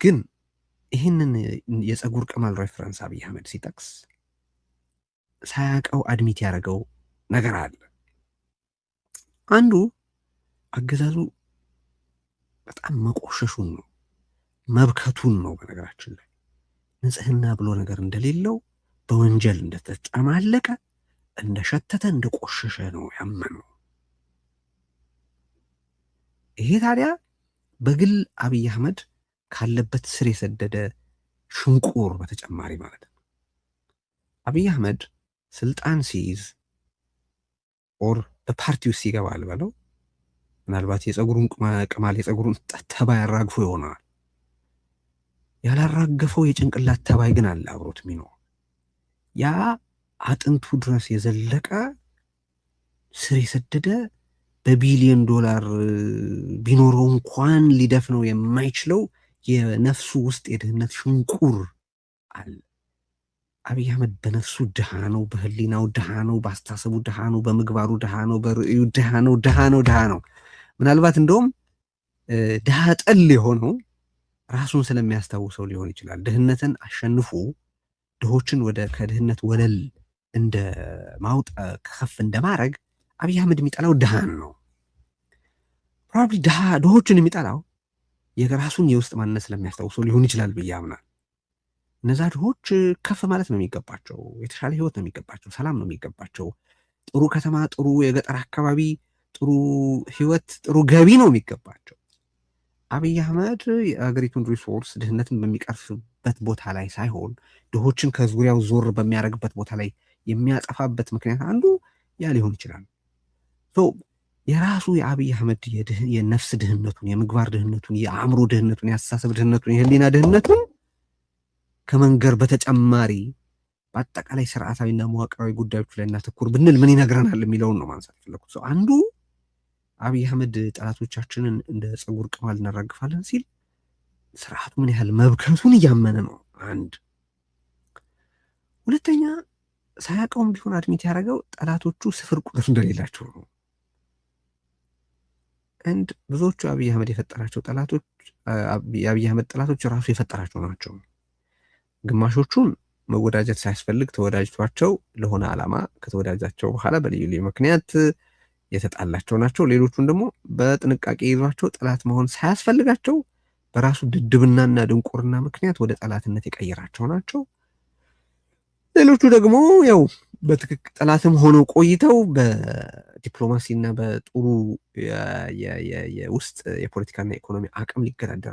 ግን ይህንን የፀጉር ቅማል ሬፈረንስ አብይ አህመድ ሲጠቅስ ሳያውቀው አድሚት ያደረገው ነገር አለ። አንዱ አገዛዙ በጣም መቆሸሹን ነው፣ መብከቱን ነው። በነገራችን ላይ ንጽህና ብሎ ነገር እንደሌለው፣ በወንጀል እንደተጨማለቀ፣ እንደሸተተ፣ እንደቆሸሸ ነው ያመነው። ይሄ ታዲያ በግል አብይ አህመድ ካለበት ስር የሰደደ ሽንቁር በተጨማሪ ማለት ነው። አብይ አህመድ ስልጣን ሲይዝ ኦር በፓርቲው ሲገባ ልበለው ምናልባት የፀጉሩን ቅማል የፀጉሩን ተባይ ያራግፎ ይሆናል። ያላራገፈው የጭንቅላት ተባይ ግን አለ አብሮት የሚኖር ያ አጥንቱ ድረስ የዘለቀ ስር የሰደደ በቢሊዮን ዶላር ቢኖረው እንኳን ሊደፍነው የማይችለው የነፍሱ ውስጥ የድህነት ሽንቁር አለ። አብይ አህመድ በነፍሱ ድሃ ነው፣ በህሊናው ድሃ ነው፣ በአስተሳሰቡ ድሃ ነው፣ በምግባሩ ድሃ ነው፣ በርዕዩ ድሃ ነው። ምናልባት እንደውም ድሃ ጠል የሆነው ራሱን ስለሚያስታውሰው ሊሆን ይችላል። ድህነትን አሸንፎ ድሆችን ከድህነት ወለል እንደ ማውጣት ከፍ እንደማድረግ አብይ አህመድ የሚጠላው ድሃን ነው። ፕሮባብሊ ድሆችን የሚጠላው የራሱን የውስጥ ማንነት ስለሚያስታውሰው ሊሆን ይችላል ብዬ አምናል። እነዛ ድሆች ከፍ ማለት ነው የሚገባቸው፣ የተሻለ ህይወት ነው የሚገባቸው፣ ሰላም ነው የሚገባቸው፣ ጥሩ ከተማ፣ ጥሩ የገጠር አካባቢ፣ ጥሩ ህይወት፣ ጥሩ ገቢ ነው የሚገባቸው። አብይ አህመድ የአገሪቱን ሪሶርስ ድህነትን በሚቀርፍበት ቦታ ላይ ሳይሆን ድሆችን ከዙሪያው ዞር በሚያደርግበት ቦታ ላይ የሚያጠፋበት ምክንያት አንዱ ያ ሊሆን ይችላል። የራሱ የአብይ አህመድ የነፍስ ድህነቱን፣ የምግባር ድህነቱን፣ የአእምሮ ድህነቱን፣ የአስተሳሰብ ድህነቱን፣ የህሊና ድህነቱን ከመንገር በተጨማሪ በአጠቃላይ ስርዓታዊና መዋቅራዊ ጉዳዮች ላይ እናተኩር ብንል ምን ይነግረናል የሚለውን ነው ማንሳት ፈለኩት። አንዱ አብይ አህመድ ጠላቶቻችንን እንደ ፀጉር ቅማል እናራግፋለን ሲል ስርዓቱ ምን ያህል መብከቱን እያመነ ነው። አንድ ሁለተኛ ሳያውቀውም ቢሆን አድሚት ያደረገው ጠላቶቹ ስፍር ቁጥር እንደሌላቸው ነው። አንድ ብዙዎቹ አብይ አህመድ የፈጠራቸው ጠላቶች የአብይ አህመድ ጠላቶች ራሱ የፈጠራቸው ናቸው። ግማሾቹን መወዳጀት ሳያስፈልግ ተወዳጅቷቸው ለሆነ ዓላማ ከተወዳጃቸው በኋላ በልዩ ልዩ ምክንያት የተጣላቸው ናቸው። ሌሎቹን ደግሞ በጥንቃቄ ይዟቸው ጠላት መሆን ሳያስፈልጋቸው በራሱ ድድብናና ድንቁርና ምክንያት ወደ ጠላትነት የቀየራቸው ናቸው። ሌሎቹ ደግሞ ያው በትክክል ጠላትም ሆነው ቆይተው በዲፕሎማሲና በጥሩ የውስጥ የፖለቲካና ኢኮኖሚ አቅም ሊገዳደራቸው